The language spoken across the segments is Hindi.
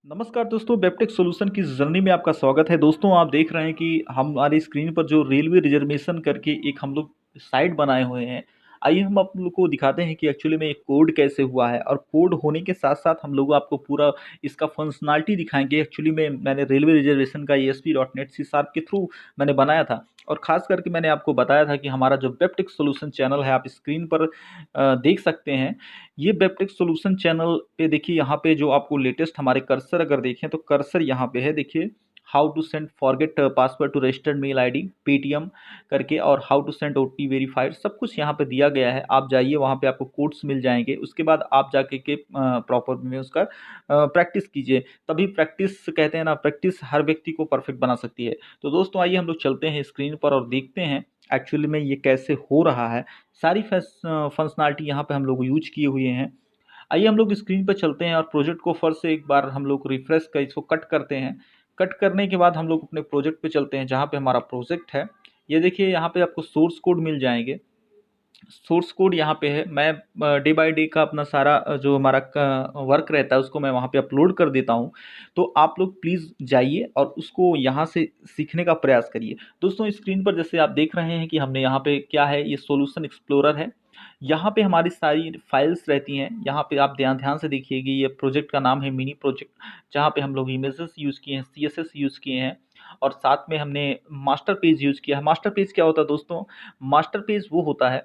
नमस्कार दोस्तों, वेबटेक सॉल्यूशन की जर्नी में आपका स्वागत है। दोस्तों, आप देख रहे हैं कि हमारी स्क्रीन पर जो रेलवे रिजर्वेशन करके एक हम लोग साइट बनाए हुए हैं। आइए हम आप लोग को दिखाते हैं कि एक्चुअली में ये कोड कैसे हुआ है, और कोड होने के साथ साथ हम लोग आपको पूरा इसका फंक्शनलिटी दिखाएंगे। एक्चुअली में मैंने रेलवे रिजर्वेशन का ASP.NET C# के थ्रू मैंने बनाया था, और ख़ास करके मैंने आपको बताया था कि हमारा जो वेबटेक सॉल्यूशन चैनल है, आप स्क्रीन पर देख सकते हैं। ये वेबटेक सॉल्यूशन चैनल पे देखिए, यहाँ पे जो आपको लेटेस्ट हमारे कर्सर अगर देखें तो कर्सर यहाँ पे है, देखिए how to send forget password to registered mail ID Paytm करके, और how to send OTP verified, सब कुछ यहाँ पे दिया गया है। आप जाइए, वहाँ पे आपको कोड्स मिल जाएंगे। उसके बाद आप जाके के प्रॉपर में उसका प्रैक्टिस कीजिए। तभी प्रैक्टिस कहते हैं ना, प्रैक्टिस हर व्यक्ति को परफेक्ट बना सकती है। तो दोस्तों, आइए हम लोग चलते हैं स्क्रीन पर और देखते हैं एक्चुअली में ये कैसे हो रहा है। सारी फंक्शनलिटी यहाँ पे हम लोग यूज किए हुए हैं। आइए हम लोग स्क्रीन पर चलते हैं और प्रोजेक्ट को फिर से एक बार हम लोग रिफ्रेश कर इसको कट करते हैं। कट करने के बाद हम लोग अपने प्रोजेक्ट पे चलते हैं, जहाँ पे हमारा प्रोजेक्ट है। ये देखिए, यहाँ पे आपको सोर्स कोड मिल जाएंगे। सोर्स कोड यहाँ पे है। मैं डे बाय डे का अपना सारा जो हमारा वर्क रहता है उसको मैं वहाँ पे अपलोड कर देता हूँ। तो आप लोग प्लीज़ जाइए और उसको यहाँ से सीखने का प्रयास करिए। दोस्तों, स्क्रीन पर जैसे आप देख रहे हैं कि हमने यहाँ पे क्या है, ये सॉल्यूशन एक्सप्लोरर है। यहाँ पे हमारी सारी फाइल्स रहती हैं। यहाँ पे आप ध्यान ध्यान से देखिएगा, ये प्रोजेक्ट का नाम है मिनी प्रोजेक्ट, जहाँ पे हम लोग इमेजेस यूज़ किए हैं, CSS यूज़ किए हैं, और साथ में हमने मास्टर पेज यूज़ किया है। मास्टर पेज क्या होता है दोस्तों? मास्टर पेज वो होता है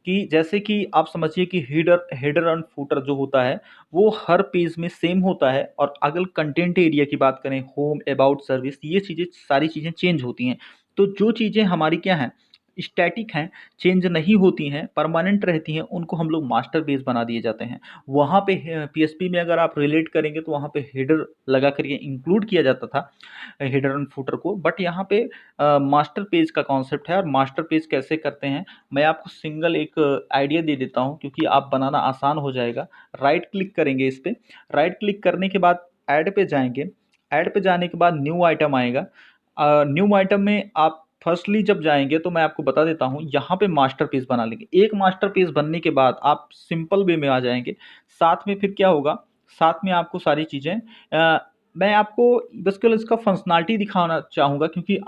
कि जैसे कि आप समझिए कि हेडर हेडर एंड फुटर जो होता है वो हर पेज में सेम होता है, और अगर कंटेंट एरिया की बात करें, होम, अबाउट, सर्विस, ये चीज़ें सारी चीज़ें चेंज होती हैं। तो जो चीज़ें हमारी क्या हैं, स्टैटिक हैं, चेंज नहीं होती हैं, परमानेंट रहती हैं, उनको हम लोग मास्टर पेज बना दिए जाते हैं। वहाँ पे PHP में अगर आप रिलेट करेंगे तो वहाँ पे हेडर लगा करके इंक्लूड किया जाता था, हेडर एंड फुटर को। बट यहाँ पे मास्टर पेज का कॉन्सेप्ट है। और मास्टर पेज कैसे करते हैं, मैं आपको सिंगल एक आइडिया दे देता हूँ, क्योंकि आप बनाना आसान हो जाएगा। राइट क्लिक करेंगे इस पर। राइट क्लिक करने के बाद ऐड पे जाएंगे। ऐड पे जाने के बाद न्यू आइटम आएगा। न्यू आइटम में आप फर्स्टली जब जाएंगे तो मैं आपको बता देता हूँ, यहाँ पे मास्टर पेज बना लेंगे। एक मास्टर पेज बनने के बाद आप सिंपल वे में आ जाएंगे। साथ में फिर क्या होगा, साथ में आपको सारी चीज़ें मैं आपको बस केवल इसका फंक्शनलिटी दिखाना चाहूँगा, क्योंकि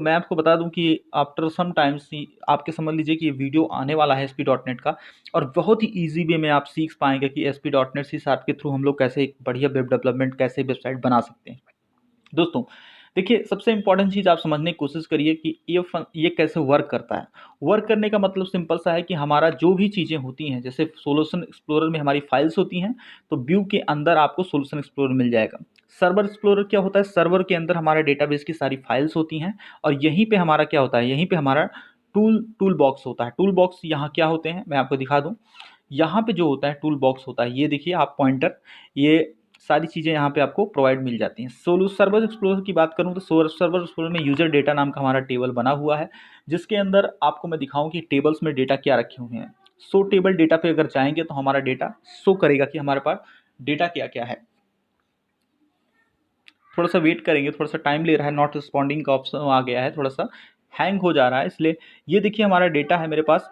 मैं आपको बता दूं कि आफ्टर सम टाइम्स आपके समझ लीजिए कि ये वीडियो आने वाला है ASP.NET का, और बहुत ही ईजी वे में आप सीख पाएंगे कि ASP.NET C# के थ्रू हम लोग कैसे एक बढ़िया वेब डेवलपमेंट, कैसे वेबसाइट बना सकते हैं। दोस्तों, देखिए, सबसे इम्पोर्टेंट चीज़ आप समझने की कोशिश करिए कि ये कैसे वर्क करता है। वर्क करने का मतलब सिंपल सा है कि हमारा जो भी चीज़ें होती हैं, जैसे सॉल्यूशन एक्सप्लोरर में हमारी फाइल्स होती हैं, तो व्यू के अंदर आपको सॉल्यूशन एक्सप्लोरर मिल जाएगा। सर्वर एक्सप्लोरर क्या होता है? सर्वर के अंदर हमारे डेटाबेस की सारी फाइल्स होती हैं, और यहीं पे हमारा क्या होता है, यहीं पे हमारा टूल बॉक्स होता है। टूल बॉक्स यहाँ क्या होते हैं, मैं आपको दिखा दूँ। यहाँ पे जो होता है टूल बॉक्स होता है, ये देखिए आप पॉइंटर, ये सारी चीज़ें यहाँ पे आपको प्रोवाइड मिल जाती हैं। सर्वर एक्सप्लोरर की बात करूँ तो सर्वर एक्सप्लोरर में यूजर डेटा नाम का हमारा टेबल बना हुआ है, जिसके अंदर आपको मैं दिखाऊं कि टेबल्स में डेटा क्या रखे हुए हैं। सो टेबल डेटा पे अगर जाएंगे तो हमारा डेटा शो करेगा कि हमारे पास डेटा क्या क्या है। थोड़ा सा वेट करेंगे, थोड़ा सा टाइम ले रहा है, नॉट रिस्पॉन्डिंग का ऑप्शन आ गया है, थोड़ा सा हैंग हो जा रहा है, इसलिए। ये देखिए हमारा डेटा है मेरे पास।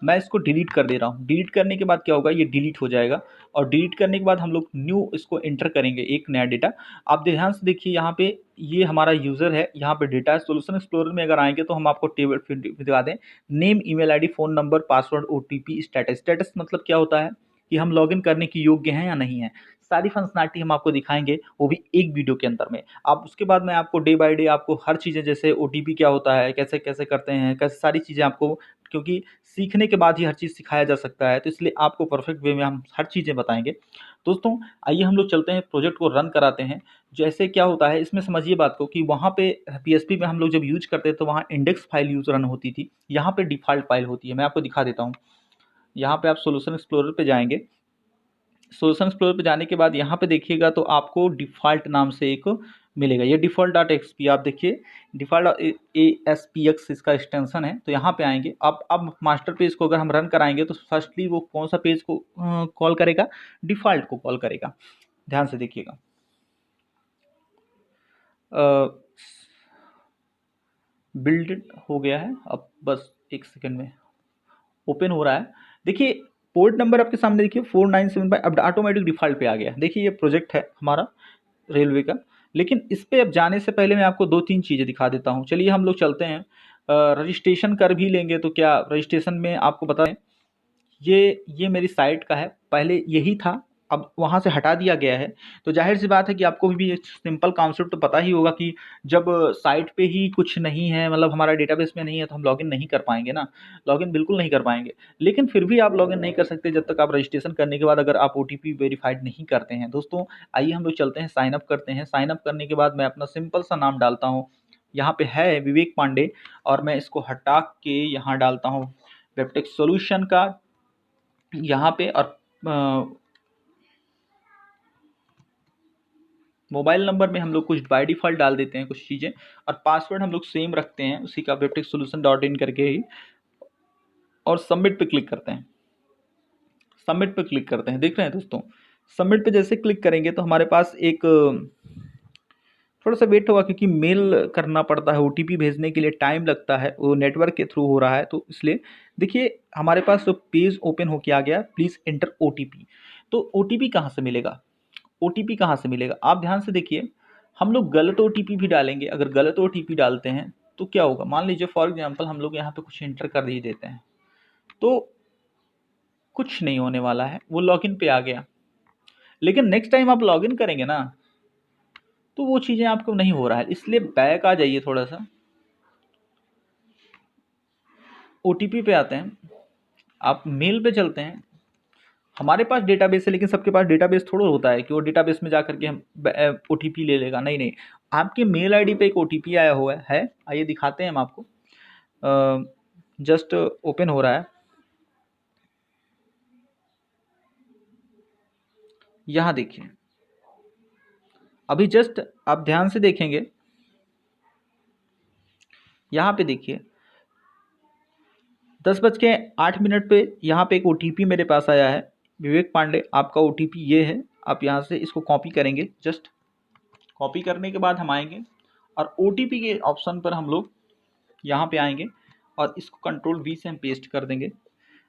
मैं इसको डिलीट कर दे रहा हूँ। डिलीट करने के बाद क्या होगा, ये डिलीट हो जाएगा। और डिलीट करने के बाद हम लोग न्यू इसको एंटर करेंगे, एक नया डेटा। आप ध्यान से देखिए, यहाँ पे ये हमारा यूज़र है, यहाँ पे डेटा है। सोल्यूशन एक्सप्लोरर में अगर आएंगे तो हम आपको टेबल फिर दिखा दें, name, email ID, phone number, password, OTP, status. Status मतलब क्या होता है कि हम लॉगिन करने के योग्य हैं या नहीं है। सारी फंक्शनलिटी हम आपको दिखाएंगे, वो भी एक वीडियो के अंदर में। आप उसके बाद मैं आपको डे बाय डे आपको हर चीज़ें, जैसे OTP क्या होता है, कैसे कैसे करते हैं, कैसे सारी चीज़ें आपको, क्योंकि सीखने के बाद ही हर चीज़ सिखाया जा सकता है, तो इसलिए आपको परफेक्ट वे में हम हर चीज़ें बताएंगे। दोस्तों, आइए हम लोग चलते हैं, प्रोजेक्ट को रन कराते हैं। जैसे क्या होता है इसमें, समझिए बात को, कि वहाँ पे PHP में हम लोग जब यूज करते हैं तो वहाँ इंडेक्स फाइल यूज रन होती थी, यहाँ पे डिफ़ॉल्ट फाइल होती है। मैं आपको दिखा देता हूँ। यहाँ पे आप सोल्यूशन एक्सप्लोरर पे जाएंगे। सोल्यूशन एक्सप्लोरर पे जाने के बाद यहाँ पे देखिएगा तो आपको डिफ़ॉल्ट नाम से एक मिलेगा, ये default.xp। आप देखिए, डिफ़ॉल्ट ASPX इसका एक्सटेंशन है। तो यहाँ पे आएंगे, अब मास्टर पेज को अगर हम रन कराएंगे तो फर्स्टली वो कौन सा पेज को कॉल करेगा, डिफ़ॉल्ट को कॉल करेगा। ध्यान से देखिएगा। बिल्ड हो गया है, अब बस एक सेकेंड में ओपन हो रहा है। देखिए, पोर्ट नंबर आपके सामने देखिए 4975, अब ऑटोमेटिक डिफ़ॉल्ट पे आ गया। देखिए ये प्रोजेक्ट है हमारा रेलवे का, लेकिन इस पे अब जाने से पहले मैं आपको 2-3 चीज़ें दिखा देता हूँ। चलिए हम लोग चलते हैं, रजिस्ट्रेशन कर भी लेंगे तो क्या रजिस्ट्रेशन में आपको बता दें, ये मेरी साइट का है, पहले यही था, अब वहाँ से हटा दिया गया है। तो ज़ाहिर-सी बात है कि आपको भी एक सिंपल कॉन्सेप्ट तो पता ही होगा कि जब साइट पे ही कुछ नहीं है, मतलब हमारा डेटाबेस में नहीं है, तो हम लॉगिन नहीं कर पाएँगे ना, लॉगिन बिल्कुल नहीं कर पाएँगे। लेकिन फिर भी आप लॉगिन नहीं कर सकते जब तक आप रजिस्ट्रेशन करने के बाद अगर आप ओटीपी वेरिफाइड नहीं करते हैं। दोस्तों, आइए हम लोग चलते हैं, साइन अप करते हैं। साइन अप करने के बाद मैं अपना सिंपल सा नाम डालता हूँ। यहाँ पे है विवेक पांडे, और मैं इसको हटा के यहाँ डालता हूँ वेबटेक सॉल्यूशन का यहाँ पे, और मोबाइल नंबर में हम लोग कुछ बाय डिफ़ॉल्ट डाल देते हैं कुछ चीज़ें, और पासवर्ड हम लोग सेम रखते हैं उसी का, वेबटेक सॉल्यूशन डॉट इन करके ही, और सबमिट पे क्लिक करते हैं। सबमिट पे क्लिक करते हैं, देख रहे हैं दोस्तों, सबमिट पे जैसे क्लिक करेंगे तो हमारे पास एक थोड़ा सा वेट होगा, क्योंकि मेल करना पड़ता है, ओटीपी भेजने के लिए टाइम लगता है, वो नेटवर्क के थ्रू हो रहा है, तो इसलिए देखिए हमारे पास जो पेज ओपन होके आ गया, प्लीज़ एंटर ओटीपी। तो ओटीपी कहाँ से मिलेगा, ओटीपी कहाँ से मिलेगा, आप ध्यान से देखिए। हम लोग गलत ओटीपी भी डालेंगे, अगर गलत ओटीपी डालते हैं तो क्या होगा, मान लीजिए फॉर एग्जांपल हम लोग यहाँ पे कुछ एंटर कर ही देते हैं, तो कुछ नहीं होने वाला है, वो लॉगिन पे आ गया। लेकिन नेक्स्ट टाइम आप लॉगिन करेंगे ना, तो वो चीज़ें आपको नहीं हो रहा है, इसलिए बैक आ जाइए थोड़ा सा, ओटीपी पे आते हैं, आप मेल पे चलते हैं। हमारे पास डेटाबेस है, लेकिन सबके पास डेटाबेस थोड़ा होता है कि वो डेटाबेस में जा करके हम ओटीपी ले लेगा, नहीं नहीं, आपके मेल आईडी पे एक ओटीपी आया हुआ है, आइए दिखाते हैं हम आपको। जस्ट ओपन हो रहा है, यहाँ देखिए, अभी जस्ट आप ध्यान से देखेंगे, यहाँ पे देखिए 10:08 पे यहाँ पे एक ओटीपी मेरे पास आया है, विवेक पांडे आपका ओटीपी ये है। आप यहाँ से इसको कॉपी करेंगे, जस्ट कॉपी करने के बाद हम आएंगे और ओटीपी के ऑप्शन पर हम लोग यहाँ पे आएंगे और इसको कंट्रोल वी से हम पेस्ट कर देंगे।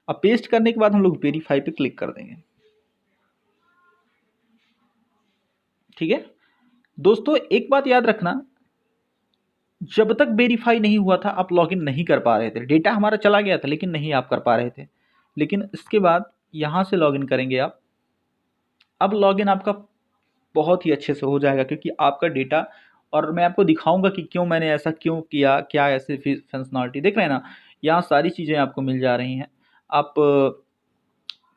अब पेस्ट करने के बाद हम लोग वेरीफाई पे क्लिक कर देंगे। ठीक है दोस्तों, एक बात याद रखना, जब तक वेरीफाई नहीं हुआ था आप लॉगिन नहीं कर पा रहे थे, डेटा हमारा चला गया था लेकिन नहीं आप कर पा रहे थे। लेकिन इसके बाद यहाँ से लॉगिन करेंगे आप, अब लॉगिन आपका बहुत ही अच्छे से हो जाएगा, क्योंकि आपका डेटा, और मैं आपको दिखाऊंगा कि क्यों मैंने ऐसा क्यों किया, क्या ऐसे फंक्शनलिटी देख रहे हैं ना, यहाँ सारी चीज़ें आपको मिल जा रही हैं। आप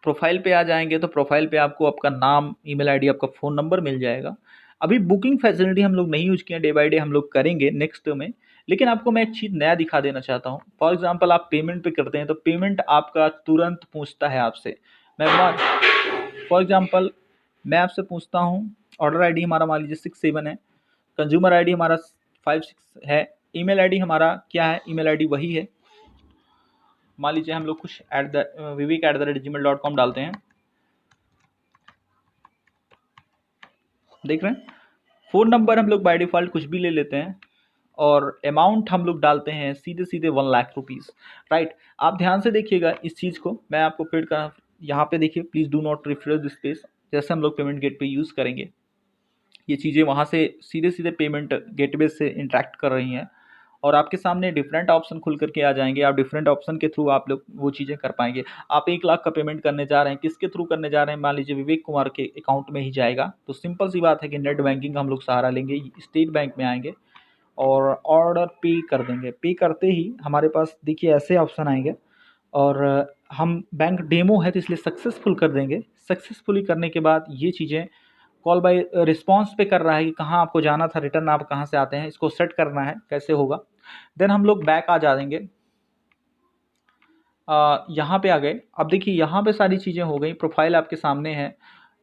प्रोफाइल पे आ जाएंगे तो प्रोफाइल पे आपको आपका नाम, ईमेल आईडी, आपका फ़ोन नंबर मिल जाएगा। अभी बुकिंग फैसिलिटी हम लोग नहीं यूज किए, डे बाय डे हम लोग करेंगे नेक्स्ट में। लेकिन आपको मैं एक चीज़ नया दिखा देना चाहता हूँ। फॉर एग्जांपल आप पेमेंट पे करते हैं तो पेमेंट आपका तुरंत पूछता है आपसे। मैं फॉर एग्जांपल मैं आपसे पूछता हूँ, ऑर्डर आईडी हमारा मान लीजिए 67 है, कंज्यूमर आईडी हमारा 56 है, ईमेल आईडी हमारा क्या है, ईमेल आईडी वही है, मान लीजिए हम लोग कुछ vivek@gmail.com डालते हैं, देख रहे हैं। फ़ोन नंबर हम लोग बाय डिफ़ॉल्ट कुछ भी ले लेते हैं, और अमाउंट हम लोग डालते हैं सीधे सीधे 1,00,000 रुपीज़, राइट। आप ध्यान से देखिएगा इस चीज़ को, मैं आपको फिर का यहाँ पे देखिए, please do not refresh this page. जैसे हम लोग पेमेंट गेटवे यूज़ करेंगे, ये चीज़ें वहाँ से सीधे सीधे पेमेंट गेटवे से इंटरेक्ट कर रही हैं, और आपके सामने डिफरेंट ऑप्शन खुल करके आ जाएंगे। आप डिफरेंट ऑप्शन के थ्रू आप लोग वो चीज़ें कर पाएंगे। आप 1,00,000 का पेमेंट करने जा रहे हैं, किसके थ्रू करने जा रहे हैं, मान लीजिए विवेक कुमार के अकाउंट में ही जाएगा, तो सिंपल सी बात है कि नेट बैंकिंग का हम लोग सहारा लेंगे, स्टेट बैंक में आएंगे और ऑर्डर पे कर देंगे। पे करते ही हमारे पास देखिए ऐसे ऑप्शन आएंगे, और हम बैंक डेमो है तो इसलिए सक्सेसफुल कर देंगे। सक्सेसफुली करने के बाद ये चीज़ें कॉल बाय रिस्पॉन्स पे कर रहा है कि कहाँ आपको जाना था, रिटर्न आप कहाँ से आते हैं, इसको सेट करना है कैसे होगा। देन हम लोग बैक आ जाएंगे, यहाँ पे आ गए। अब देखिए यहाँ पे सारी चीज़ें हो गई, प्रोफाइल आपके सामने है।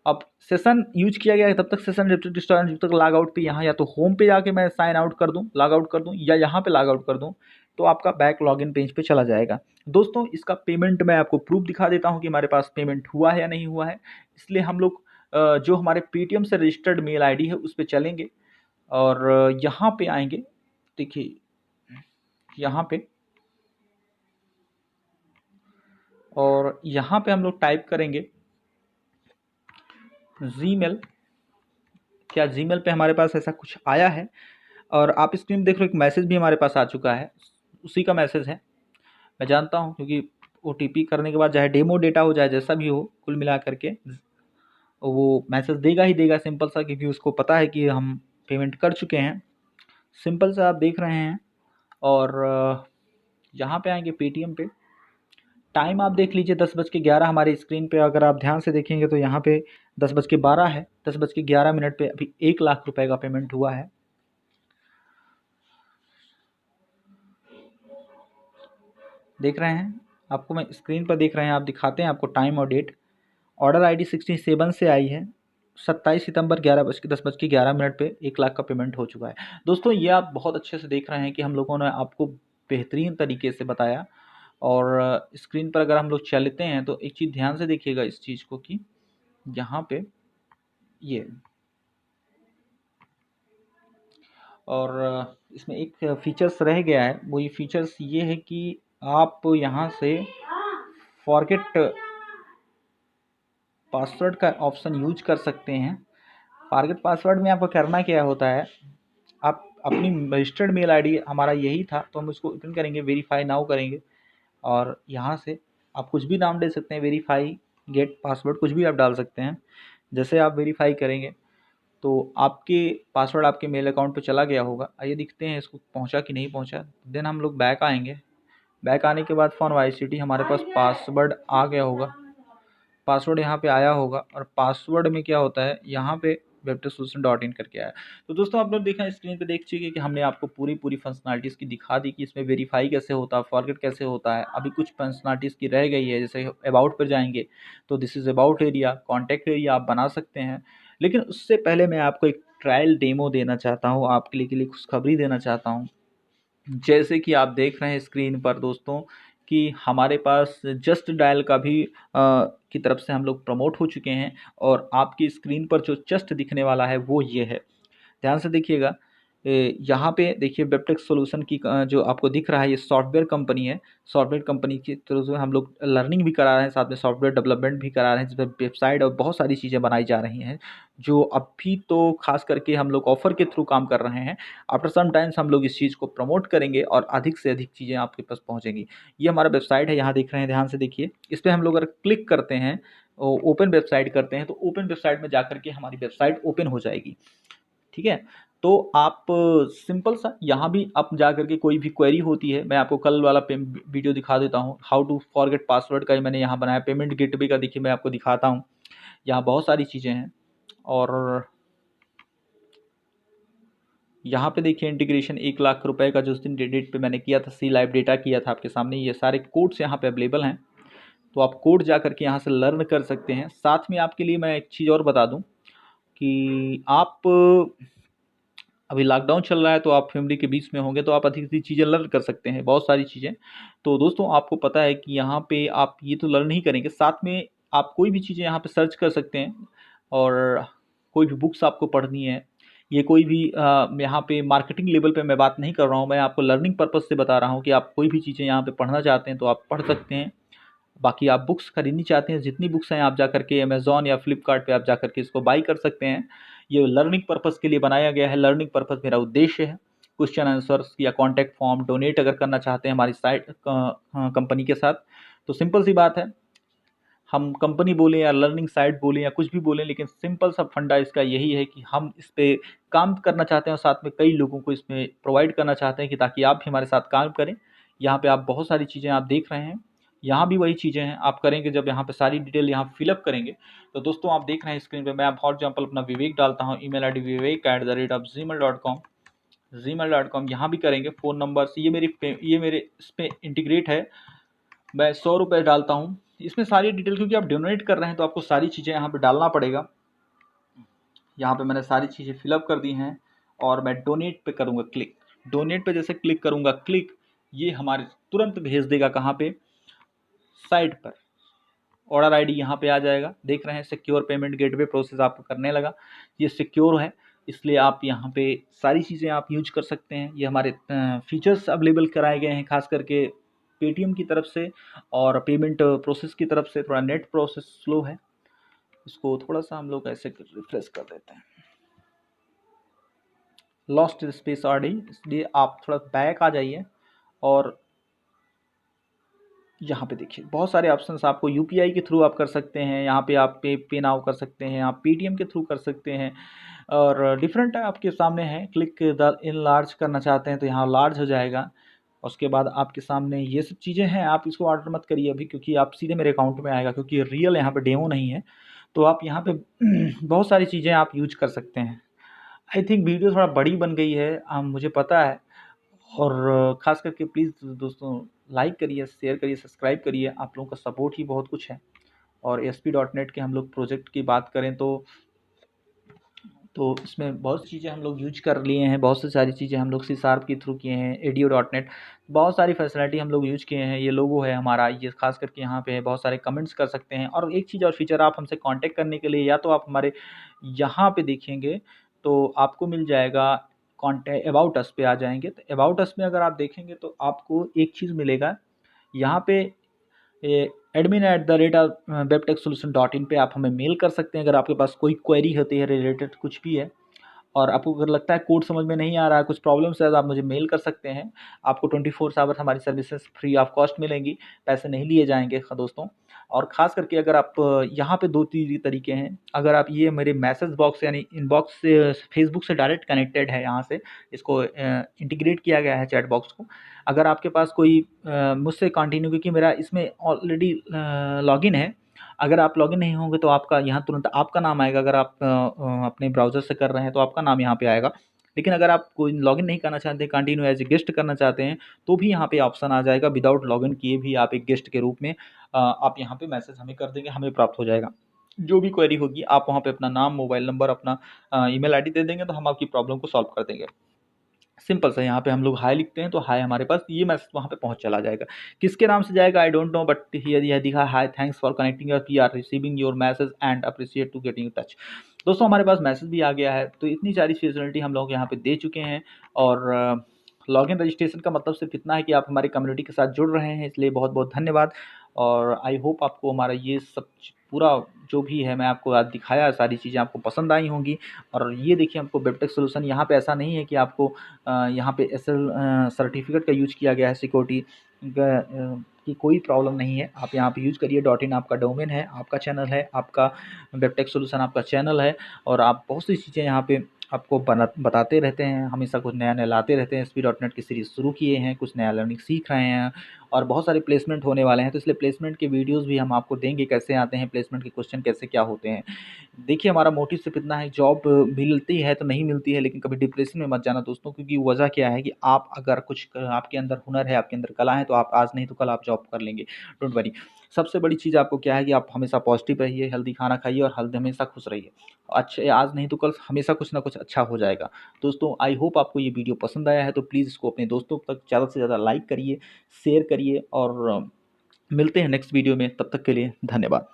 अब सेशन यूज किया गया है तब तक सेशन रेस्टोरेंट जब तक लॉग आउट पे, यहाँ या तो होम पे जाके मैं साइन आउट कर दूँ, लॉग आउट कर दूँ, या यहाँ पे लॉग आउट कर दूँ, तो आपका बैक लॉगिन पेज पे चला जाएगा। दोस्तों, इसका पेमेंट मैं आपको प्रूफ दिखा देता हूँ कि हमारे पास पेमेंट हुआ है या नहीं हुआ है। इसलिए हम लोग जो हमारे पेटीएम से रजिस्टर्ड मेल आईडी है उस पर चलेंगे, और यहाँ पे आएंगे। देखिए यहाँ पे और यहाँ पे हम लोग टाइप करेंगे जीमेल। क्या जीमेल पे हमारे पास ऐसा कुछ आया है? और आप स्क्रीन देख रहे हो, एक मैसेज भी हमारे पास आ चुका है, उसी का मैसेज है। मैं जानता हूँ क्योंकि ओटीपी करने के बाद चाहे डेमो डेटा हो जाए जैसा भी हो, कुल मिला करके वो मैसेज देगा ही देगा सिंपल सा, क्योंकि उसको पता है कि हम पेमेंट कर चुके हैं। सिंपल सा आप देख रहे हैं। और यहाँ पे आएंगे पेटीएम पे। टाइम आप देख लीजिए 10:11 हमारी स्क्रीन पे, अगर आप ध्यान से देखेंगे तो यहाँ पे 10:12 है। 10:11 पे अभी 1,00,000 रुपए का पेमेंट हुआ है। देख रहे हैं, आपको मैं स्क्रीन पर देख रहे हैं, आप दिखाते हैं आपको टाइम और डेट। ऑर्डर आईडी 67 से आई है। 27 सितंबर 10:11 पे 1,00,000 का पेमेंट हो चुका है। दोस्तों ये आप बहुत अच्छे से देख रहे हैं कि हम लोगों ने आपको बेहतरीन तरीके से बताया। और स्क्रीन पर अगर हम लोग चलते हैं तो एक चीज़ ध्यान से देखिएगा इस चीज़ को, कि यहाँ पे ये, और इसमें एक फीचर्स रह गया है, वो ये फीचर्स ये है कि आप यहाँ से फॉरगेट पासवर्ड का ऑप्शन यूज कर सकते हैं। फॉरगेट पासवर्ड में आपको करना क्या होता है, आप अपनी रजिस्टर्ड मेल आईडी, हमारा यही था तो हम उसको ओपन करेंगे, वेरीफाई नाउ करेंगे, और यहाँ से आप कुछ भी नाम दे सकते हैं, वेरीफाई, गेट पासवर्ड, कुछ भी आप डाल सकते हैं। जैसे आप वेरीफाई करेंगे तो आपके पासवर्ड आपके मेल अकाउंट पे चला गया होगा। आइए दिखते हैं इसको पहुंचा कि नहीं पहुंचा। देन हम लोग बैक आएंगे। बैक आने के बाद फॉर वाईसीटी हमारे पास पासवर्ड आ गया होगा, पासवर्ड यहाँ पे आया होगा, और पासवर्ड में क्या होता है, यहाँ पे webtechsolution.in करके आया। तो दोस्तों आप लोग देखा स्क्रीन पे देख चुके कि हमने आपको पूरी फंक्शनलिटीज़ की दिखा दी कि इसमें वेरीफाई कैसे होता है, फॉरगेट कैसे होता है। अभी कुछ फंक्शनलिटीज़ की रह गई है, जैसे अबाउट पर जाएंगे तो this is about area, contact area आप बना सकते हैं। लेकिन उससे पहले मैं आपको एक ट्रायल डेमो देना चाहता हूँ, आपके लिए खुशखबरी देना चाहता हूँ। जैसे कि आप देख रहे हैं स्क्रीन पर दोस्तों कि हमारे पास जस्ट डायल का भी की तरफ से हम लोग प्रमोट हो चुके हैं, और आपकी स्क्रीन पर जो जस्ट दिखने वाला है वो ये है। ध्यान से देखिएगा, यहाँ पे देखिए वेबटेक सॉल्यूशन की जो आपको दिख रहा है ये सॉफ्टवेयर कंपनी है। सॉफ्टवेयर कंपनी की तरफ से हम लोग लर्निंग भी करा रहे हैं, साथ में सॉफ्टवेयर डेवलपमेंट भी करा रहे हैं, जिसमें वेबसाइट और बहुत सारी चीज़ें बनाई जा रही हैं, जो अभी तो खास करके हम लोग ऑफ़र के थ्रू काम कर रहे हैं। आफ्टर सम टाइम्स हम लोग इस चीज़ को प्रमोट करेंगे और अधिक से अधिक चीज़ें आपके पास पहुँचेंगी। ये हमारा वेबसाइट है, यहाँ देख रहे हैं, ध्यान से देखिए। इस पर हम लोग अगर क्लिक करते हैं, ओपन वेबसाइट करते हैं, तो ओपन वेबसाइट में जा करके हमारी वेबसाइट ओपन हो जाएगी। ठीक है, तो आप सिंपल सा यहाँ भी आप जा करके कोई भी क्वेरी होती है, मैं आपको कल वाला वीडियो दिखा देता हूँ, हाउ टू फॉरगेट पासवर्ड का ही मैंने यहाँ बनाया। पेमेंट गेटवे का देखिए मैं आपको दिखाता हूँ, यहाँ बहुत सारी चीज़ें हैं। और यहाँ पे देखिए इंटीग्रेशन 1,00,000 रुपए का जो उस दिन डेट पे मैंने किया था, सी लाइव डेटा किया था आपके सामने, ये सारे कोड्स यहाँ पे अवेलेबल हैं। तो आप कोड जा करके यहाँ से लर्न कर सकते हैं। साथ में आपके लिए मैं एक चीज़ और बता दूँ कि आप अभी लॉकडाउन चल रहा है, तो आप फैमिली के बीच में होंगे तो आप अधिक सी चीज़ें लर्न कर सकते हैं, बहुत सारी चीज़ें। तो दोस्तों आपको पता है कि यहाँ पे आप ये तो लर्न ही करेंगे, साथ में आप कोई भी चीज़ें यहाँ पे सर्च कर सकते हैं। और कोई भी बुक्स आपको पढ़नी है, ये कोई भी यहाँ पे मार्केटिंग लेवल पे मैं बात नहीं कर रहा हूँ, मैं आपको लर्निंग पर्पज़ से बता रहा हूँ कि आप कोई भी चीज़ें यहाँ पे पढ़ना चाहते हैं तो आप पढ़ सकते हैं। बाकी आप बुक्स खरीदनी चाहते हैं, जितनी बुक्स हैं आप जा करके अमेज़न या फ्लिपकार्ट पे आप जा करके इसको बाई कर सकते हैं। ये लर्निंग पर्पज़ के लिए बनाया गया है। लर्निंग पर्पज़ मेरा उद्देश्य है। क्वेश्चन आंसर्स या कॉन्टैक्ट फॉर्म डोनेट अगर करना चाहते हैं हमारी साइट कंपनी के साथ, तो सिंपल सी बात है, हम कंपनी बोलें या लर्निंग साइट बोलें या कुछ भी बोलें, लेकिन सिंपल सा फंडा इसका यही है कि हम इस पे काम करना चाहते हैं और साथ में कई लोगों को इसमें प्रोवाइड करना चाहते हैं, कि ताकि आप भी हमारे साथ काम करें। यहाँ पे आप बहुत सारी चीज़ें आप देख रहे हैं, यहाँ भी वही चीज़ें हैं आप करेंगे जब यहाँ पे सारी डिटेल यहाँ फिलअप करेंगे। तो दोस्तों आप देख रहे हैं स्क्रीन पे, मैं फॉर एग्जाम्पल अपना विवेक डालता हूँ, ईमेल आईडी vivek@gmail.com, gmail.com यहाँ भी करेंगे। फ़ोन नंबर से ये मेरे इस पर इंटीग्रेट है। मैं 100 रुपये डालता हूँ इसमें सारी डिटेल, क्योंकि आप डोनेट कर रहे हैं तो आपको सारी चीज़ें यहाँ पे डालना पड़ेगा। यहाँ पे मैंने सारी चीज़ें फिलअप कर दी हैं, और मैं डोनेट पे करूँगा क्लिक। डोनेट पे जैसे क्लिक करूँगा क्लिक, ये हमारे तुरंत भेज देगा कहाँ पे, साइट पर। ऑर्डर आईडी यहाँ पे आ जाएगा, देख रहे हैं सिक्योर पेमेंट गेटवे प्रोसेस आपको करने लगा। ये सिक्योर है, इसलिए आप यहाँ पे सारी चीज़ें आप यूज कर सकते हैं। ये हमारे फीचर्स अवेलेबल कराए गए हैं, खास करके पेटीएम की तरफ से और पेमेंट प्रोसेस की तरफ से थोड़ा नेट प्रोसेस स्लो है। इसको थोड़ा-सा हम लोग ऐसे रिफ्रेश कर देते हैं। लॉस्ट स्पेस ऑलरेडी, इसलिए आप थोड़ा बैक आ जाइए और यहाँ पे देखिए बहुत सारे ऑप्शंस आपको यूपीआई के थ्रू आप कर सकते हैं। यहाँ पे आप पे नाउ कर सकते हैं, आप पेटीएम के थ्रू कर सकते हैं और डिफरेंट आपके सामने है। क्लिक द इन लार्ज करना चाहते हैं तो यहाँ लार्ज हो जाएगा। उसके बाद आपके सामने ये सब चीज़ें हैं, आप इसको ऑर्डर मत करिए अभी क्योंकि आप सीधे मेरे अकाउंट में आएगा, क्योंकि रियल यहाँ पे डेमो नहीं है। तो आप यहाँ पे बहुत सारी चीज़ें आप यूज कर सकते हैं। आई थिंक वीडियो थोड़ा बड़ी बन गई है, मुझे पता है। और ख़ास करके प्लीज़ दोस्तों लाइक करिए, शेयर करिए, सब्सक्राइब करिए। आप लोगों का सपोर्ट ही बहुत कुछ है। और ASP.NET के हम लोग प्रोजेक्ट की बात करें तो इसमें बहुत सी चीज़ें हम लोग यूज कर लिए हैं, बहुत सी सारी चीज़ें हम लोग C# के थ्रू किए हैं, ADO.NET बहुत सारी फैसिलिटी हम लोग यूज किए हैं। ये लोगो है हमारा, ये खास करके यहाँ पे है, बहुत सारे कमेंट्स कर सकते हैं। और एक चीज़ और फीचर, आप हमसे कांटेक्ट करने के लिए या तो आप हमारे यहाँ पे देखेंगे तो आपको मिल जाएगा कॉन्टैक्ट, अबाउट अस पे आ जाएंगे तो अबाउट अस में अगर आप देखेंगे तो आपको एक चीज़ मिलेगा यहाँ पे, admin@webtechsolution.in पे आप हमें मेल कर सकते हैं अगर आपके पास कोई क्वेरी होती है रिलेटेड कुछ भी है। और आपको अगर लगता है कोड समझ में नहीं आ रहा है, कुछ प्रॉब्लम्स है, तो आप मुझे मेल कर सकते हैं। आपको 24 आवर हमारी सर्विसेज फ्री ऑफ कॉस्ट मिलेंगी, पैसे नहीं लिए जाएंगे दोस्तों। और ख़ास करके अगर आप यहाँ पे 2 तरीके हैं। अगर आप ये मेरे मैसेज बॉक्स यानी इनबॉक्स से फेसबुक से डायरेक्ट कनेक्टेड है, यहाँ से इसको इंटीग्रेट किया गया है चैट बॉक्स को। अगर आपके पास कोई मुझसे कंटिन्यू, क्योंकि मेरा इसमें ऑलरेडी लॉगिन है, अगर आप लॉगिन नहीं होंगे तो आपका यहाँ तुरंत आपका नाम आएगा। अगर आप अपने ब्राउज़र से कर रहे हैं तो आपका नाम यहाँ पे आएगा। लेकिन अगर आप कोई लॉगिन नहीं करना चाहते, कंटिन्यू एज ए गेस्ट करना चाहते हैं, तो भी यहाँ पे ऑप्शन आ जाएगा। विदाउट लॉगिन किए भी आप एक गेस्ट के रूप में आप यहाँ पे मैसेज हमें कर देंगे, हमें प्राप्त हो जाएगा। जो भी क्वेरी होगी आप वहाँ पे अपना नाम, मोबाइल नंबर, अपना ईमेल आईडी दे देंगे तो हम आपकी प्रॉब्लम को सॉल्व कर देंगे। सिंपल सा, यहाँ पे हम लोग हाय लिखते हैं तो हाय हमारे पास ये मैसेज वहाँ पे पहुँच चला जाएगा। किसके नाम से जाएगा I don't know, but here यह दिखा hi, thanks for connecting your, we are receiving your message and appreciate to getting in touch. दोस्तों हमारे पास मैसेज भी आ गया है। तो इतनी सारी फैसिलिटी हम लोग यहाँ पे दे चुके हैं। और लॉगिन रजिस्ट्रेशन का मतलब सिर्फ इतना है कि आप हमारी कम्युनिटी के साथ जुड़ रहे हैं, इसलिए बहुत बहुत धन्यवाद। और आई होप आपको हमारा ये सब पूरा जो भी है मैं आपको आज दिखाया, सारी चीज़ें आपको पसंद आई होंगी। और ये देखिए हमको वेबटेक सोल्यूशन, यहाँ पे ऐसा नहीं है कि आपको यहाँ पे SL सर्टिफिकेट का यूज किया गया है सिक्योरिटी की कोई प्रॉब्लम नहीं है। आप यहाँ पे यूज़ करिए। .in आपका डोमेन है, आपका चैनल है, आपका वेबटेक सोल्यूशन आपका चैनल है। और आप बहुत सी चीज़ें यहाँ पे आपको बताते रहते हैं, हमेशा कुछ नया नया लाते रहते हैं। ASP.NET की सीरीज़ शुरू किए हैं, कुछ नया लर्निंग सीख रहे हैं और बहुत सारे प्लेसमेंट होने वाले हैं। तो इसलिए प्लेसमेंट के वीडियोज़ भी हम आपको देंगे, कैसे आते हैं प्लेसमेंट के क्वेश्चन, कैसे क्या होते हैं। देखिए हमारा मोटिव सिर्फ इतना है, जॉब मिलती है तो नहीं मिलती है, लेकिन कभी डिप्रेशन में मत जाना दोस्तों। क्योंकि वजह क्या है कि आप अगर कुछ आपके अंदर हुनर है, आपके अंदर कला है, तो आप आज नहीं तो कल आप जॉब कर लेंगे। Don't worry. सबसे बड़ी चीज़ आपको क्या है कि आप हमेशा पॉजिटिव रहिए, हेल्दी खाना खाइए और हमेशा खुश रहिए। अच्छे आज नहीं तो कल हमेशा कुछ ना कुछ अच्छा हो जाएगा। दोस्तों आई होप आपको ये वीडियो पसंद आया है, तो प्लीज़ इसको अपने दोस्तों तक ज़्यादा से ज़्यादा लाइक करिए, शेयर करिए। और मिलते हैं नेक्स्ट वीडियो में, तब तक के लिए धन्यवाद।